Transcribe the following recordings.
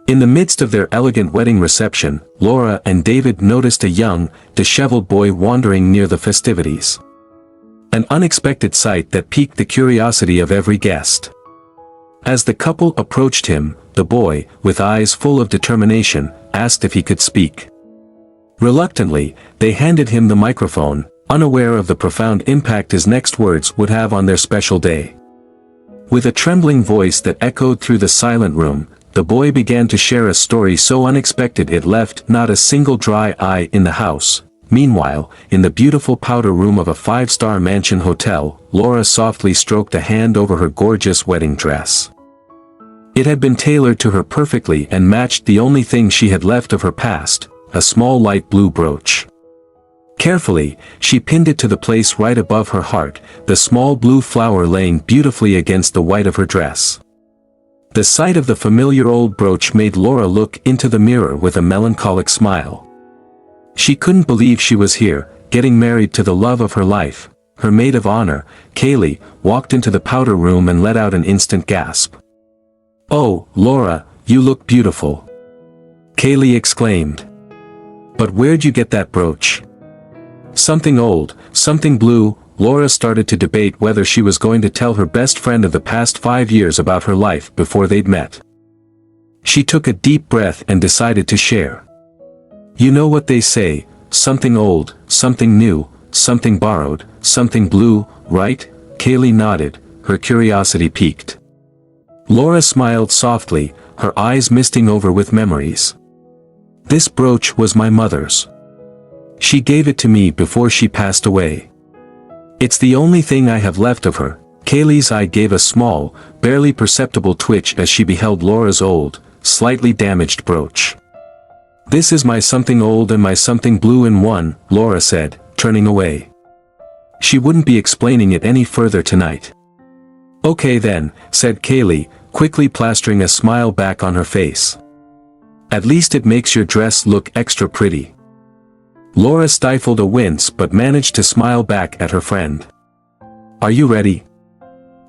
In the midst of their elegant wedding reception, Laura and David noticed a young, disheveled boy wandering near the festivities. An unexpected sight that piqued the curiosity of every guest. As the couple approached him, the boy, with eyes full of determination, asked if he could speak. Reluctantly, they handed him the microphone, unaware of the profound impact his next words would have on their special day. With a trembling voice that echoed through the silent room, the boy began to share a story so unexpected it left not a single dry eye in the house. Meanwhile, in the beautiful powder room of a five-star mansion hotel, Laura softly stroked a hand over her gorgeous wedding dress. It had been tailored to her perfectly and matched the only thing she had left of her past, a small light blue brooch. Carefully, she pinned it to the place right above her heart, the small blue flower laying beautifully against the white of her dress. The sight of the familiar old brooch made Laura look into the mirror with a melancholic smile. She couldn't believe she was here, getting married to the love of her life. Her maid of honor, Kaylee, walked into the powder room and let out an instant gasp. "Oh, Laura, you look beautiful," Kaylee exclaimed. "But where'd you get that brooch?" "Something old, something blue." Laura started to debate whether she was going to tell her best friend of the past 5 years about her life before they'd met. She took a deep breath and decided to share. "You know what they say, something old, something new, something borrowed, something blue, right?" Kaylee nodded, her curiosity piqued. Laura smiled softly, her eyes misting over with memories. "This brooch was my mother's. She gave it to me before she passed away. It's the only thing I have left of her." Kaylee's eye gave a small, barely perceptible twitch as she beheld Laura's old, slightly damaged brooch. "This is my something old and my something blue in one," Laura said, turning away. She wouldn't be explaining it any further tonight. "Okay then," said Kaylee, quickly plastering a smile back on her face. "At least it makes your dress look extra pretty." Laura stifled a wince but managed to smile back at her friend. "Are you ready?"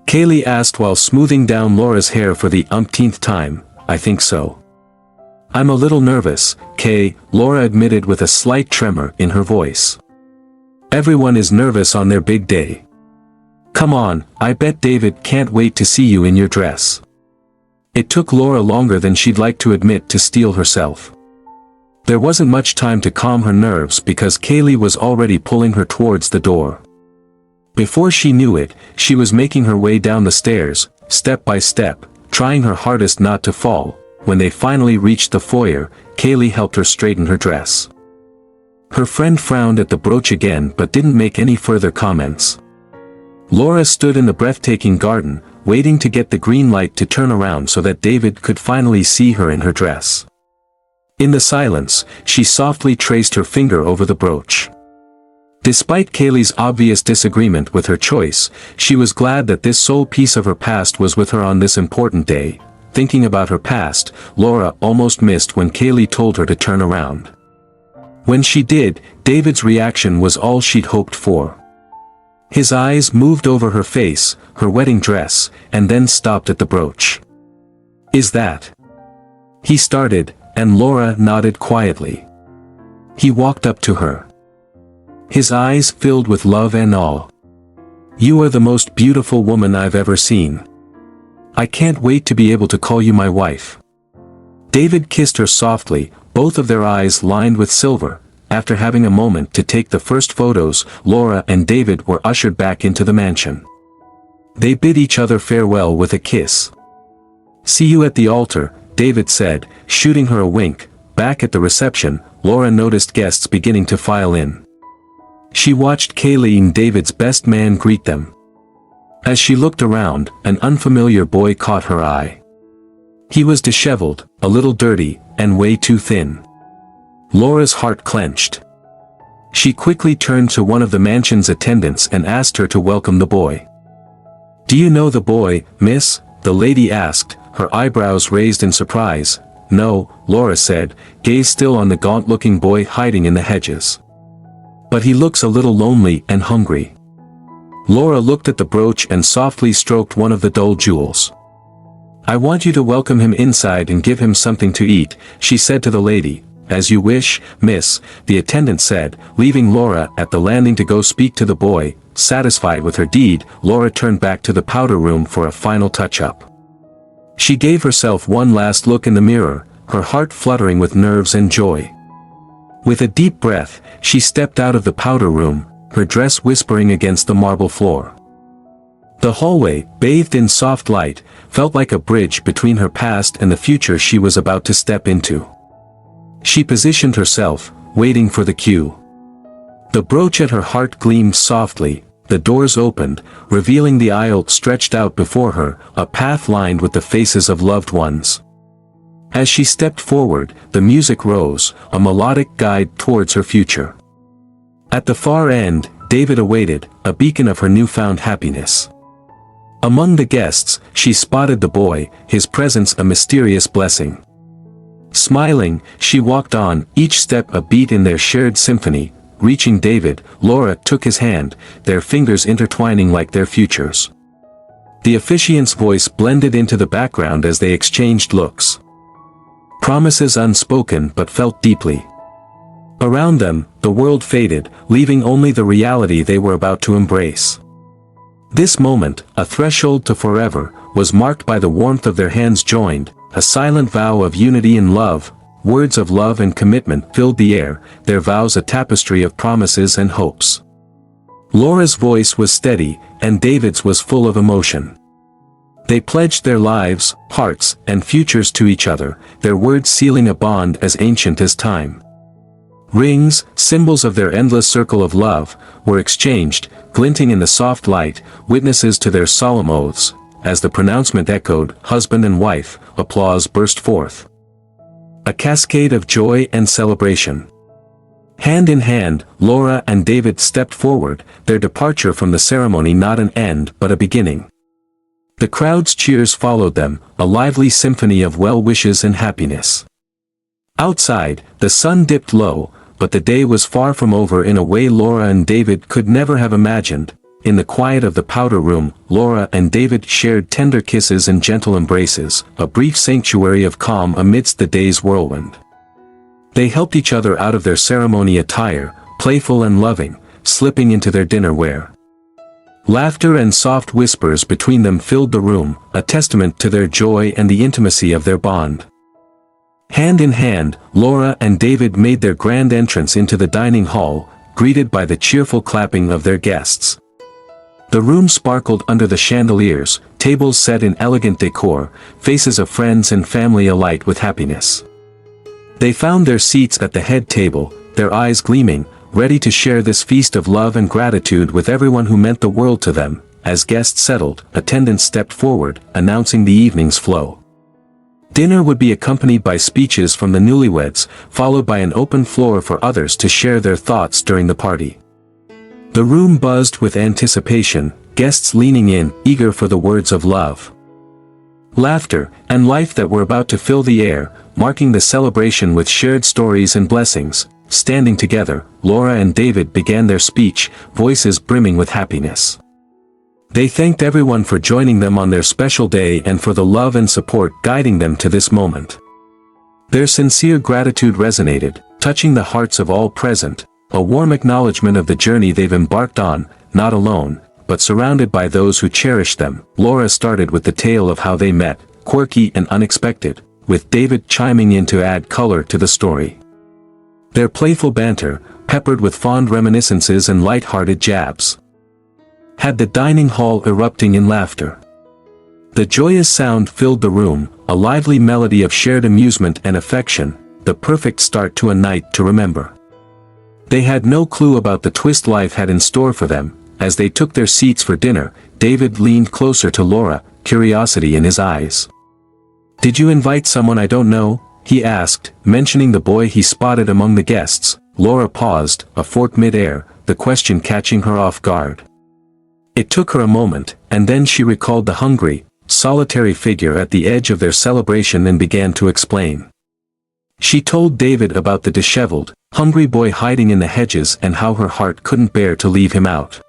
Kaylee asked while smoothing down Laura's hair for the umpteenth time. "I think so." "I'm a little nervous, Kay," Laura admitted with a slight tremor in her voice. "Everyone is nervous on their big day. Come on, I bet David can't wait to see you in your dress." It took Laura longer than she'd like to admit to steel herself. There wasn't much time to calm her nerves because Kaylee was already pulling her towards the door. Before she knew it, she was making her way down the stairs, step by step, trying her hardest not to fall. When they finally reached the foyer, Kaylee helped her straighten her dress. Her friend frowned at the brooch again but didn't make any further comments. Laura stood in the breathtaking garden, waiting to get the green light to turn around so that David could finally see her in her dress. In the silence, she softly traced her finger over the brooch. Despite Kaylee's obvious disagreement with her choice, she was glad that this sole piece of her past was with her on this important day. Thinking about her past, Laura almost missed when Kaylee told her to turn around. When she did, David's reaction was all she'd hoped for. His eyes moved over her face, her wedding dress, and then stopped at the brooch. "Is that?" he started, and Laura nodded quietly. He walked up to her. His eyes filled with love and awe. "You are the most beautiful woman I've ever seen. I can't wait to be able to call you my wife." David kissed her softly, both of their eyes lined with silver. After having a moment to take the first photos, Laura and David were ushered back into the mansion. They bid each other farewell with a kiss. "See you at the altar," David said, shooting her a wink. Back at the reception, Laura noticed guests beginning to file in. She watched Kaylee and David's best man greet them. As she looked around, an unfamiliar boy caught her eye. He was disheveled, a little dirty, and way too thin. Laura's heart clenched. She quickly turned to one of the mansion's attendants and asked her to welcome the boy. "Do you know the boy, miss?" the lady asked, her eyebrows raised in surprise. "No," Laura said, gaze still on the gaunt-looking boy hiding in the hedges. "But he looks a little lonely and hungry." Laura looked at the brooch and softly stroked one of the dull jewels. "I want you to welcome him inside and give him something to eat," she said to the lady. "As you wish, miss," the attendant said, leaving Laura at the landing to go speak to the boy. Satisfied with her deed, Laura turned back to the powder room for a final touch-up. She gave herself one last look in the mirror, her heart fluttering with nerves and joy. With a deep breath, she stepped out of the powder room, her dress whispering against the marble floor. The hallway, bathed in soft light, felt like a bridge between her past and the future she was about to step into. She positioned herself, waiting for the cue. The brooch at her heart gleamed softly, the doors opened, revealing the aisle stretched out before her, a path lined with the faces of loved ones. As she stepped forward, the music rose, a melodic guide towards her future. At the far end, David awaited, a beacon of her newfound happiness. Among the guests, she spotted the boy, his presence a mysterious blessing. Smiling, she walked on, each step a beat in their shared symphony. Reaching David, Laura took his hand, their fingers intertwining like their futures. The officiant's voice blended into the background as they exchanged looks. Promises unspoken but felt deeply. Around them, the world faded, leaving only the reality they were about to embrace. This moment, a threshold to forever, was marked by the warmth of their hands joined, a silent vow of unity and love. Words of love and commitment filled the air, their vows a tapestry of promises and hopes. Laura's voice was steady, and David's was full of emotion. They pledged their lives, hearts, and futures to each other, their words sealing a bond as ancient as time. Rings, symbols of their endless circle of love, were exchanged, glinting in the soft light, witnesses to their solemn oaths. As the pronouncement echoed, husband and wife, applause burst forth. A cascade of joy and celebration. Hand in hand, Laura and David stepped forward, their departure from the ceremony not an end but a beginning. The crowd's cheers followed them, a lively symphony of well-wishes and happiness. Outside, the sun dipped low, but the day was far from over in a way Laura and David could never have imagined. In the quiet of the powder room, Laura and David shared tender kisses and gentle embraces, a brief sanctuary of calm amidst the day's whirlwind. They helped each other out of their ceremony attire, playful and loving, slipping into their dinner wear. Laughter and soft whispers between them filled the room, a testament to their joy and the intimacy of their bond. Hand in hand, Laura and David made their grand entrance into the dining hall, greeted by the cheerful clapping of their guests. The room sparkled under the chandeliers, tables set in elegant decor, faces of friends and family alight with happiness. They found their seats at the head table, their eyes gleaming, ready to share this feast of love and gratitude with everyone who meant the world to them. As guests settled, attendants stepped forward, announcing the evening's flow. Dinner would be accompanied by speeches from the newlyweds, followed by an open floor for others to share their thoughts during the party. The room buzzed with anticipation, guests leaning in, eager for the words of love, laughter, and life that were about to fill the air, marking the celebration with shared stories and blessings. Standing together, Laura and David began their speech, voices brimming with happiness. They thanked everyone for joining them on their special day and for the love and support guiding them to this moment. Their sincere gratitude resonated, touching the hearts of all present, a warm acknowledgement of the journey they've embarked on, not alone, but surrounded by those who cherish them. Laura started with the tale of how they met, quirky and unexpected, with David chiming in to add color to the story. Their playful banter, peppered with fond reminiscences and light-hearted jabs, had the dining hall erupting in laughter. The joyous sound filled the room, a lively melody of shared amusement and affection, the perfect start to a night to remember. They had no clue about the twist life had in store for them. As they took their seats for dinner, David leaned closer to Laura, curiosity in his eyes. "Did you invite someone I don't know?" he asked, mentioning the boy he spotted among the guests. Laura paused, a fork mid-air, the question catching her off guard. It took her a moment, and then she recalled the hungry, solitary figure at the edge of their celebration and began to explain. She told David about the disheveled, hungry boy hiding in the hedges and how her heart couldn't bear to leave him out.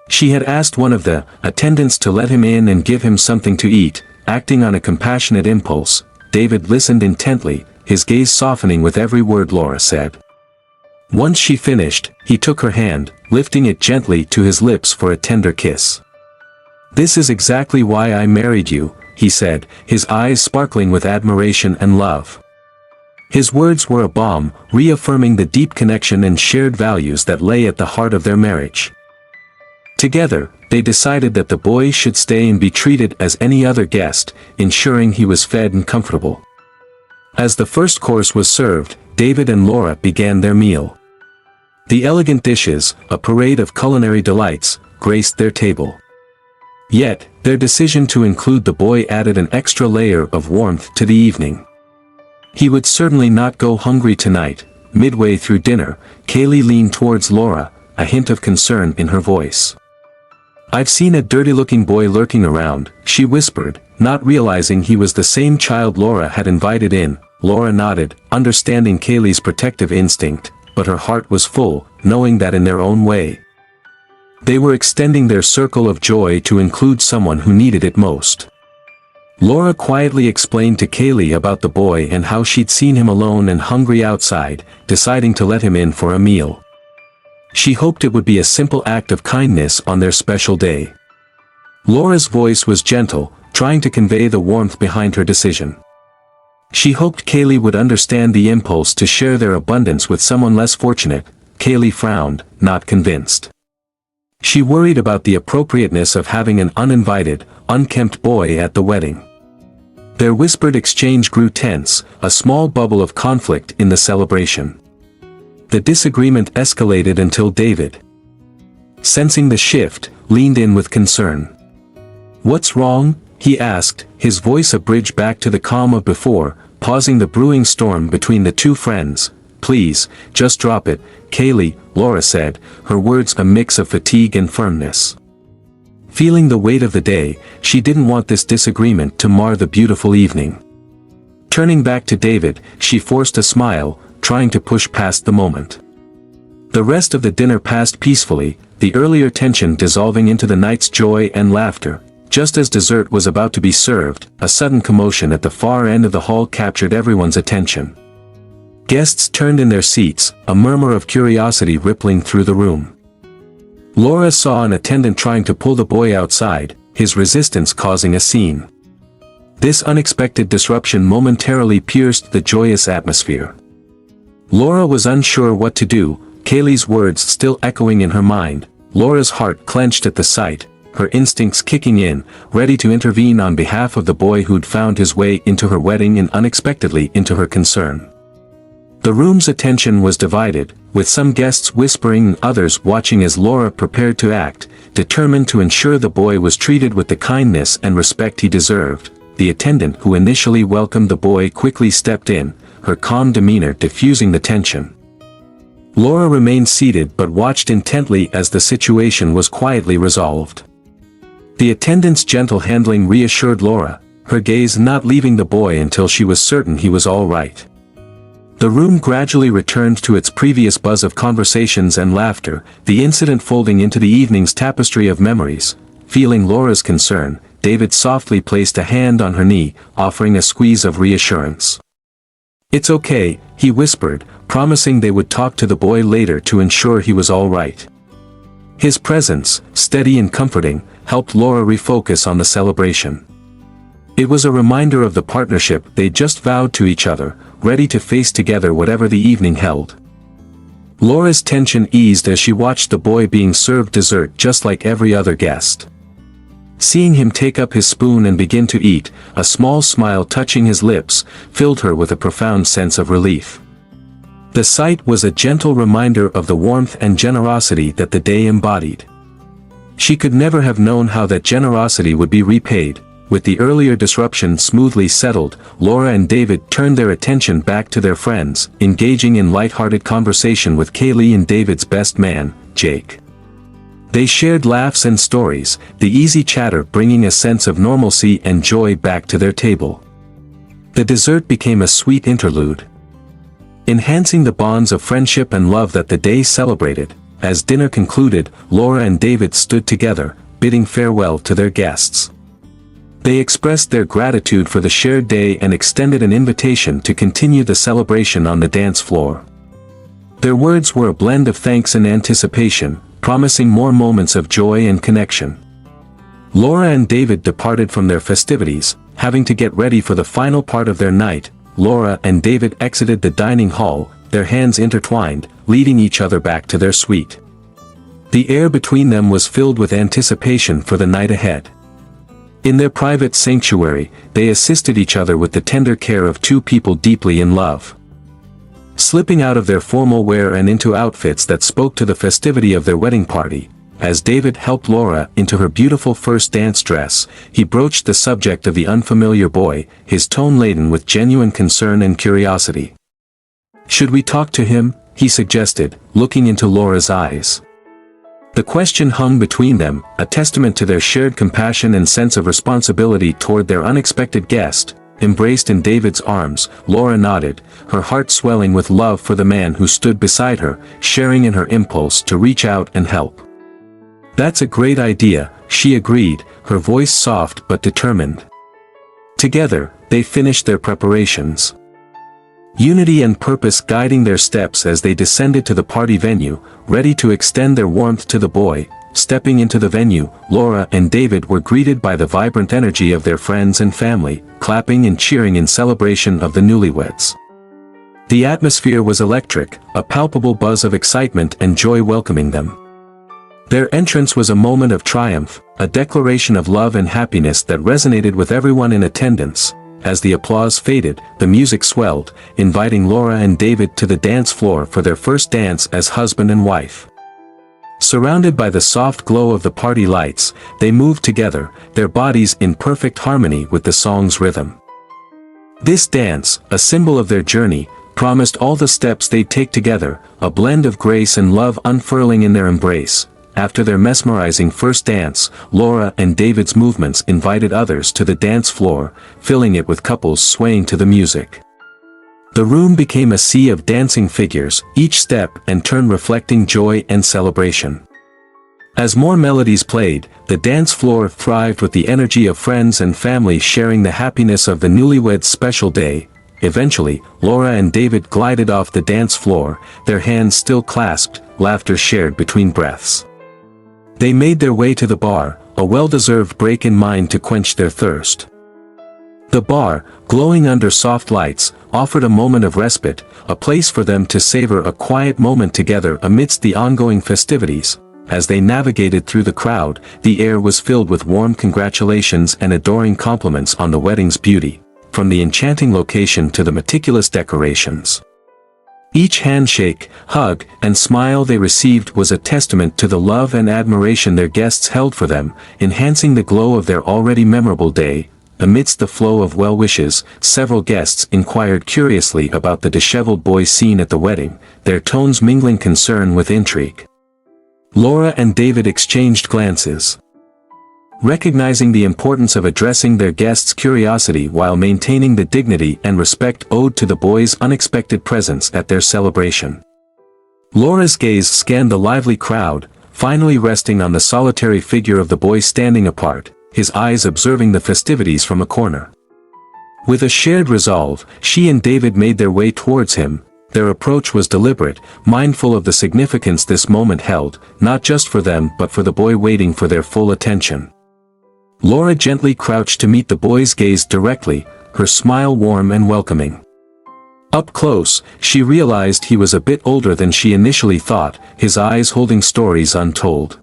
She had asked one of the attendants to let him in and give him something to eat, acting on a compassionate impulse, David listened intently, his gaze softening with every word Laura said. Once she finished, he took her hand, lifting it gently to his lips for a tender kiss. "This is exactly why I married you," he said, his eyes sparkling with admiration and love. His words were a balm, reaffirming the deep connection and shared values that lay at the heart of their marriage. Together, they decided that the boy should stay and be treated as any other guest, ensuring he was fed and comfortable. As the first course was served, David and Laura began their meal. The elegant dishes, a parade of culinary delights, graced their table. Yet, their decision to include the boy added an extra layer of warmth to the evening. He would certainly not go hungry tonight. Midway through dinner, Kaylee leaned towards Laura, a hint of concern in her voice. "I've seen a dirty-looking boy lurking around," she whispered, not realizing he was the same child Laura had invited in. Laura nodded, understanding Kaylee's protective instinct, but her heart was full, knowing that in their own way, they were extending their circle of joy to include someone who needed it most. Laura quietly explained to Kaylee about the boy and how she'd seen him alone and hungry outside, deciding to let him in for a meal. She hoped it would be a simple act of kindness on their special day. Laura's voice was gentle, trying to convey the warmth behind her decision. She hoped Kaylee would understand the impulse to share their abundance with someone less fortunate. Kaylee frowned, not convinced. She worried about the appropriateness of having an uninvited, unkempt boy at the wedding. Their whispered exchange grew tense, a small bubble of conflict in the celebration. The disagreement escalated until David, sensing the shift, leaned in with concern. "What's wrong?" he asked, his voice a bridge back to the calm of before, pausing the brewing storm between the two friends. "Please, just drop it, Kaylee," Laura said, her words a mix of fatigue and firmness. Feeling the weight of the day, she didn't want this disagreement to mar the beautiful evening. Turning back to David, she forced a smile, trying to push past the moment. The rest of the dinner passed peacefully, the earlier tension dissolving into the night's joy and laughter. Just as dessert was about to be served, a sudden commotion at the far end of the hall captured everyone's attention. Guests turned in their seats, a murmur of curiosity rippling through the room. Laura saw an attendant trying to pull the boy outside, his resistance causing a scene. This unexpected disruption momentarily pierced the joyous atmosphere. Laura was unsure what to do, Kaylee's words still echoing in her mind. Laura's heart clenched at the sight, her instincts kicking in, ready to intervene on behalf of the boy who'd found his way into her wedding and unexpectedly into her concern. The room's attention was divided, with some guests whispering and others watching as Laura prepared to act, determined to ensure the boy was treated with the kindness and respect he deserved. The attendant who initially welcomed the boy quickly stepped in, her calm demeanor diffusing the tension. Laura remained seated but watched intently as the situation was quietly resolved. The attendant's gentle handling reassured Laura, her gaze not leaving the boy until she was certain he was all right. The room gradually returned to its previous buzz of conversations and laughter, the incident folding into the evening's tapestry of memories. Feeling Laura's concern, David softly placed a hand on her knee, offering a squeeze of reassurance. "It's okay," he whispered, promising they would talk to the boy later to ensure he was all right. His presence, steady and comforting, helped Laura refocus on the celebration. It was a reminder of the partnership they just vowed to each other, ready to face together whatever the evening held. Laura's tension eased as she watched the boy being served dessert just like every other guest. Seeing him take up his spoon and begin to eat, a small smile touching his lips, filled her with a profound sense of relief. The sight was a gentle reminder of the warmth and generosity that the day embodied. She could never have known how that generosity would be repaid. With the earlier disruption smoothly settled, Laura and David turned their attention back to their friends, engaging in light-hearted conversation with Kaylee and David's best man, Jake. They shared laughs and stories, the easy chatter bringing a sense of normalcy and joy back to their table. The dessert became a sweet interlude, enhancing the bonds of friendship and love that the day celebrated. As dinner concluded, Laura and David stood together, bidding farewell to their guests. They expressed their gratitude for the shared day and extended an invitation to continue the celebration on the dance floor. Their words were a blend of thanks and anticipation, promising more moments of joy and connection. Laura and David departed from their festivities, having to get ready for the final part of their night. Laura and David exited the dining hall, their hands intertwined, leading each other back to their suite. The air between them was filled with anticipation for the night ahead. In their private sanctuary, they assisted each other with the tender care of two people deeply in love. Slipping out of their formal wear and into outfits that spoke to the festivity of their wedding party, as David helped Laura into her beautiful first dance dress, he broached the subject of the unfamiliar boy, his tone laden with genuine concern and curiosity. "Should we talk to him?" he suggested, looking into Laura's eyes. The question hung between them, a testament to their shared compassion and sense of responsibility toward their unexpected guest. Embraced in David's arms, Laura nodded, her heart swelling with love for the man who stood beside her, sharing in her impulse to reach out and help. "That's a great idea," she agreed, her voice soft but determined. Together, they finished their preparations. Unity and purpose guiding their steps as they descended to the party venue, ready to extend their warmth to the boy. Stepping into the venue, Laura and David were greeted by the vibrant energy of their friends and family, clapping and cheering in celebration of the newlyweds. The atmosphere was electric, a palpable buzz of excitement and joy welcoming them. Their entrance was a moment of triumph, a declaration of love and happiness that resonated with everyone in attendance. As the applause faded, the music swelled, inviting Laura and David to the dance floor for their first dance as husband and wife. Surrounded by the soft glow of the party lights, they moved together, their bodies in perfect harmony with the song's rhythm. This dance, a symbol of their journey, promised all the steps they'd take together, a blend of grace and love unfurling in their embrace. After their mesmerizing first dance, Laura and David's movements invited others to the dance floor, filling it with couples swaying to the music. The room became a sea of dancing figures, each step and turn reflecting joy and celebration. As more melodies played, the dance floor thrived with the energy of friends and family sharing the happiness of the newlyweds' special day. Eventually, Laura and David glided off the dance floor, their hands still clasped, laughter shared between breaths. They made their way to the bar, a well-deserved break in mind to quench their thirst. The bar, glowing under soft lights, offered a moment of respite, a place for them to savor a quiet moment together amidst the ongoing festivities. As they navigated through the crowd, the air was filled with warm congratulations and adoring compliments on the wedding's beauty, from the enchanting location to the meticulous decorations. Each handshake, hug, and smile they received was a testament to the love and admiration their guests held for them, enhancing the glow of their already memorable day. Amidst the flow of well wishes, several guests inquired curiously about the disheveled boy seen at the wedding, their tones mingling concern with intrigue. Laura and David exchanged glances. Recognizing the importance of addressing their guests' curiosity while maintaining the dignity and respect owed to the boy's unexpected presence at their celebration. Laura's gaze scanned the lively crowd, finally resting on the solitary figure of the boy standing apart, his eyes observing the festivities from a corner. With a shared resolve, she and David made their way towards him. Their approach was deliberate, mindful of the significance this moment held, not just for them but for the boy waiting for their full attention. Laura gently crouched to meet the boy's gaze directly, her smile warm and welcoming. Up close, she realized he was a bit older than she initially thought, his eyes holding stories untold.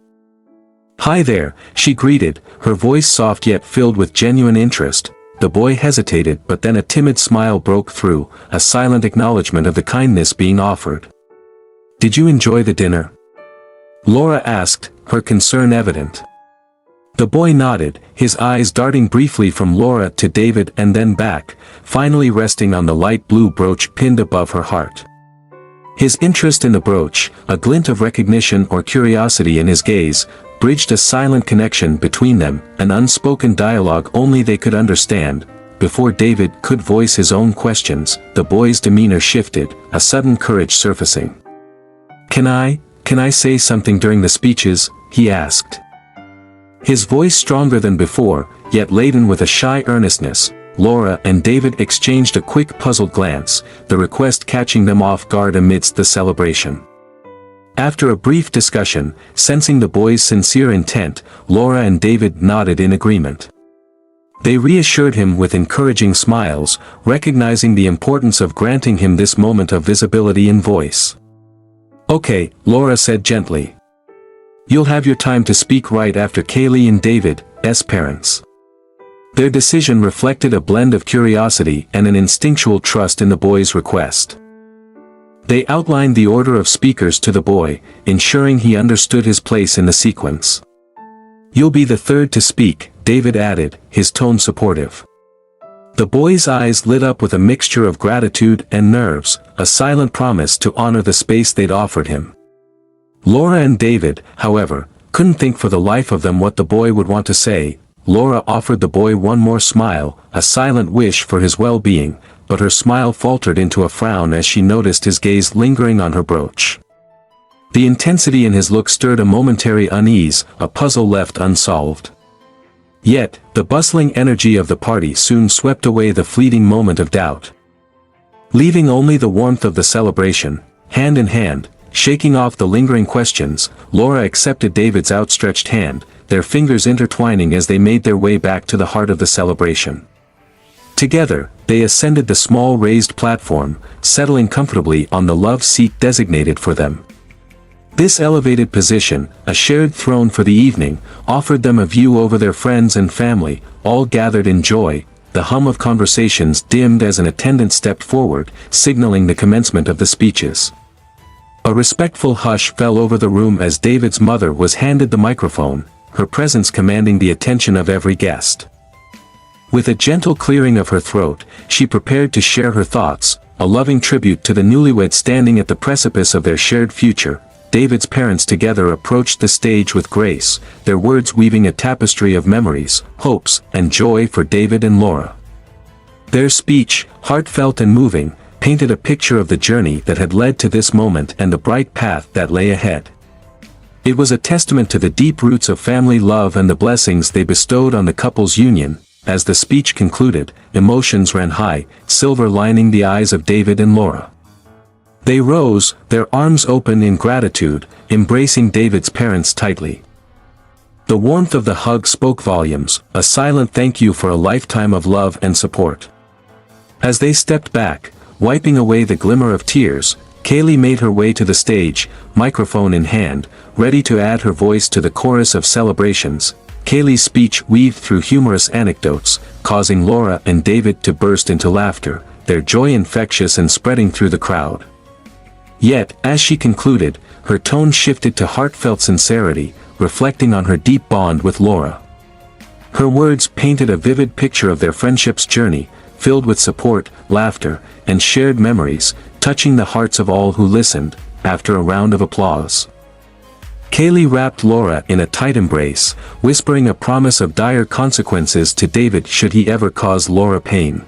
"Hi there," she greeted, her voice soft yet filled with genuine interest. The boy hesitated, but then a timid smile broke through, a silent acknowledgement of the kindness being offered. "Did you enjoy the dinner?" Laura asked, her concern evident. The boy nodded, his eyes darting briefly from Laura to David and then back, finally resting on the light blue brooch pinned above her heart. His interest in the brooch, a glint of recognition or curiosity in his gaze, bridged a silent connection between them, an unspoken dialogue only they could understand. Before David could voice his own questions, the boy's demeanor shifted, a sudden courage surfacing. Can I say something during the speeches?" he asked. His voice stronger than before, yet laden with a shy earnestness. Laura and David exchanged a quick puzzled glance, the request catching them off guard amidst the celebration. After a brief discussion, sensing the boy's sincere intent, Laura and David nodded in agreement. They reassured him with encouraging smiles, recognizing the importance of granting him this moment of visibility and voice. "Okay," Laura said gently. "You'll have your time to speak right after Kaylee and David's parents." Their decision reflected a blend of curiosity and an instinctual trust in the boy's request. They outlined the order of speakers to the boy, ensuring he understood his place in the sequence. "You'll be the third to speak," David added, his tone supportive. The boy's eyes lit up with a mixture of gratitude and nerves, a silent promise to honor the space they'd offered him. Laura and David, however, couldn't think for the life of them what the boy would want to say. Laura offered the boy one more smile, a silent wish for his well-being, but her smile faltered into a frown as she noticed his gaze lingering on her brooch. The intensity in his look stirred a momentary unease, a puzzle left unsolved. Yet, the bustling energy of the party soon swept away the fleeting moment of doubt. Leaving only the warmth of the celebration, hand in hand, shaking off the lingering questions, Laura accepted David's outstretched hand, their fingers intertwining as they made their way back to the heart of the celebration. Together, they ascended the small raised platform, settling comfortably on the love seat designated for them. This elevated position, a shared throne for the evening, offered them a view over their friends and family, all gathered in joy. The hum of conversations dimmed as an attendant stepped forward, signaling the commencement of the speeches. A respectful hush fell over the room as David's mother was handed the microphone, her presence commanding the attention of every guest. With a gentle clearing of her throat, she prepared to share her thoughts, a loving tribute to the newlyweds standing at the precipice of their shared future. David's parents together approached the stage with grace, their words weaving a tapestry of memories, hopes, and joy for David and Laura. Their speech, heartfelt and moving, painted a picture of the journey that had led to this moment and the bright path that lay ahead. It was a testament to the deep roots of family love and the blessings they bestowed on the couple's union. As the speech concluded, emotions ran high, silver lining the eyes of David and Laura. They rose, their arms open in gratitude, embracing David's parents tightly. The warmth of the hug spoke volumes, a silent thank you for a lifetime of love and support. As they stepped back, wiping away the glimmer of tears, Kaylee made her way to the stage, microphone in hand, ready to add her voice to the chorus of celebrations. Kaylee's speech weaved through humorous anecdotes, causing Laura and David to burst into laughter, their joy infectious and spreading through the crowd. Yet, as she concluded, her tone shifted to heartfelt sincerity, reflecting on her deep bond with Laura. Her words painted a vivid picture of their friendship's journey, filled with support, laughter, and shared memories, touching the hearts of all who listened. After a round of applause, Kaylee wrapped Laura in a tight embrace, whispering a promise of dire consequences to David should he ever cause Laura pain.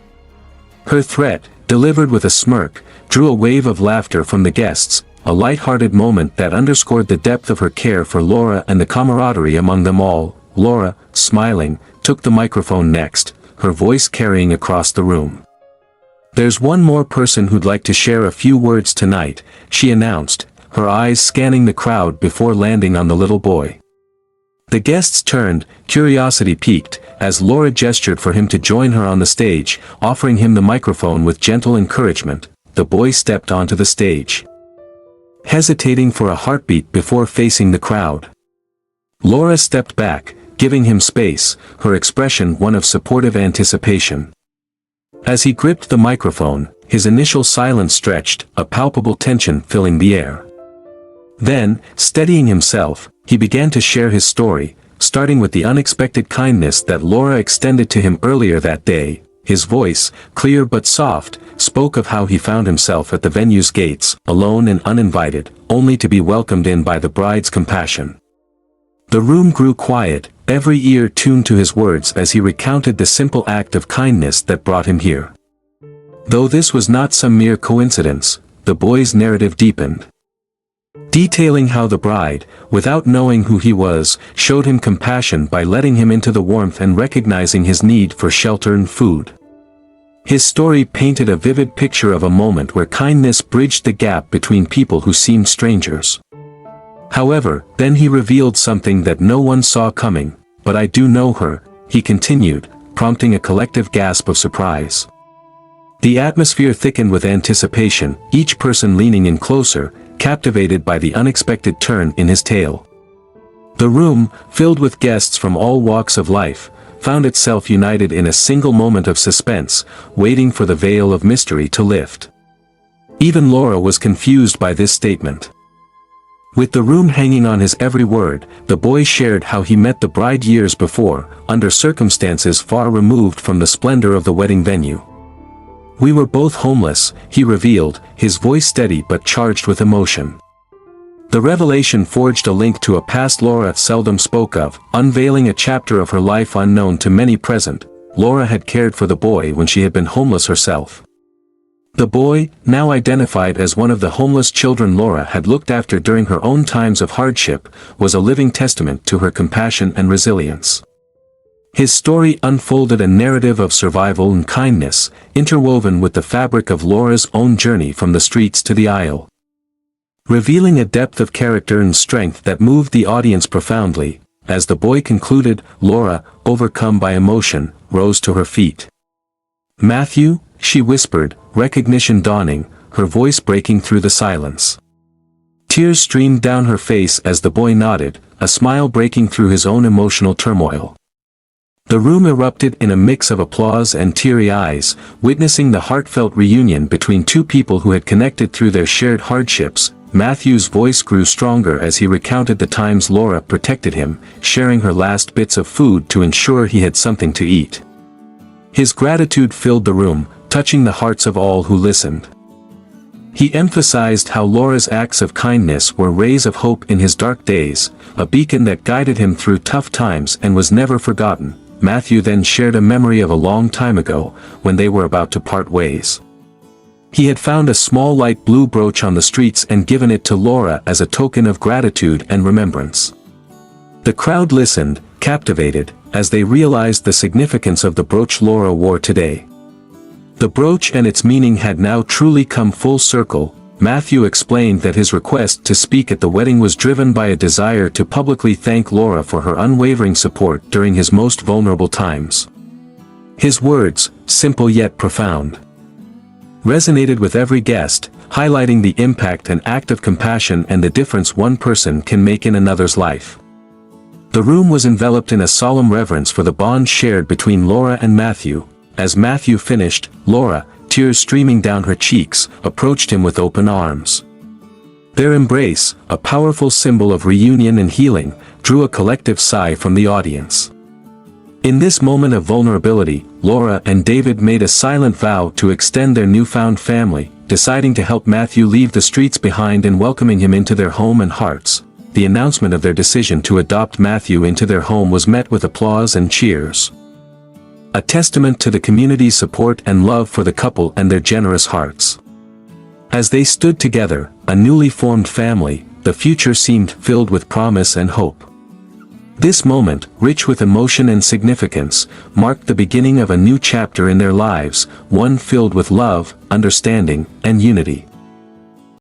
Her threat, delivered with a smirk, drew a wave of laughter from the guests, a light-hearted moment that underscored the depth of her care for Laura and the camaraderie among them all. Laura, smiling, took the microphone next, her voice carrying across the room. "There's one more person who'd like to share a few words tonight," she announced, her eyes scanning the crowd before landing on the little boy. The guests turned, curiosity piqued, as Laura gestured for him to join her on the stage, offering him the microphone with gentle encouragement. The boy stepped onto the stage, hesitating for a heartbeat before facing the crowd. Laura stepped back, giving him space, her expression one of supportive anticipation. As he gripped the microphone, his initial silence stretched, a palpable tension filling the air. Then, steadying himself, he began to share his story, starting with the unexpected kindness that Laura extended to him earlier that day. His voice, clear but soft, spoke of how he found himself at the venue's gates, alone and uninvited, only to be welcomed in by the bride's compassion. The room grew quiet, every ear tuned to his words as he recounted the simple act of kindness that brought him here. Though this was not some mere coincidence, the boy's narrative deepened. detailing how the bride, without knowing who he was, showed him compassion by letting him into the warmth and recognizing his need for shelter and food. His story painted a vivid picture of a moment where kindness bridged the gap between people who seemed strangers. However, then he revealed something that no one saw coming. "But I do know her," he continued, prompting a collective gasp of surprise. The atmosphere thickened with anticipation, each person leaning in closer, captivated by the unexpected turn in his tale. The room, filled with guests from all walks of life, found itself united in a single moment of suspense, waiting for the veil of mystery to lift. Even Laura was confused by this statement. With the room hanging on his every word, the boy shared how he met the bride years before, under circumstances far removed from the splendor of the wedding venue. "We were both homeless," he revealed, his voice steady but charged with emotion. The revelation forged a link to a past Laura seldom spoke of, unveiling a chapter of her life unknown to many present. Laura had cared for the boy when she had been homeless herself. The boy, now identified as one of the homeless children Laura had looked after during her own times of hardship, was a living testament to her compassion and resilience. His story unfolded a narrative of survival and kindness, interwoven with the fabric of Laura's own journey from the streets to the aisle. Revealing a depth of character and strength that moved the audience profoundly. As the boy concluded, Laura, overcome by emotion, rose to her feet. "Matthew," she whispered, recognition dawning, her voice breaking through the silence. Tears streamed down her face as the boy nodded, a smile breaking through his own emotional turmoil. The room erupted in a mix of applause and teary eyes, witnessing the heartfelt reunion between two people who had connected through their shared hardships. Matthew's voice grew stronger as he recounted the times Laura protected him, sharing her last bits of food to ensure he had something to eat. His gratitude filled the room, touching the hearts of all who listened. He emphasized how Laura's acts of kindness were rays of hope in his dark days, a beacon that guided him through tough times and was never forgotten. Matthew then shared a memory of a long time ago, when they were about to part ways. He had found a small light blue brooch on the streets and given it to Laura as a token of gratitude and remembrance. The crowd listened, captivated, as they realized the significance of the brooch Laura wore today. The brooch and its meaning had now truly come full circle. Matthew explained that his request to speak at the wedding was driven by a desire to publicly thank Laura for her unwavering support during his most vulnerable times. His words, simple yet profound, resonated with every guest, highlighting the impact an act of compassion and the difference one person can make in another's life. The room was enveloped in a solemn reverence for the bond shared between Laura and Matthew. As Matthew finished, Laura, tears streaming down her cheeks, approached him with open arms. Their embrace, a powerful symbol of reunion and healing, drew a collective sigh from the audience. In this moment of vulnerability, Laura and David made a silent vow to extend their newfound family, deciding to help Matthew leave the streets behind and welcoming him into their home and hearts. The announcement of their decision to adopt Matthew into their home was met with applause and cheers, a testament to the community's support and love for the couple and their generous hearts. As they stood together, a newly formed family, the future seemed filled with promise and hope. This moment, rich with emotion and significance, marked the beginning of a new chapter in their lives, one filled with love, understanding, and unity.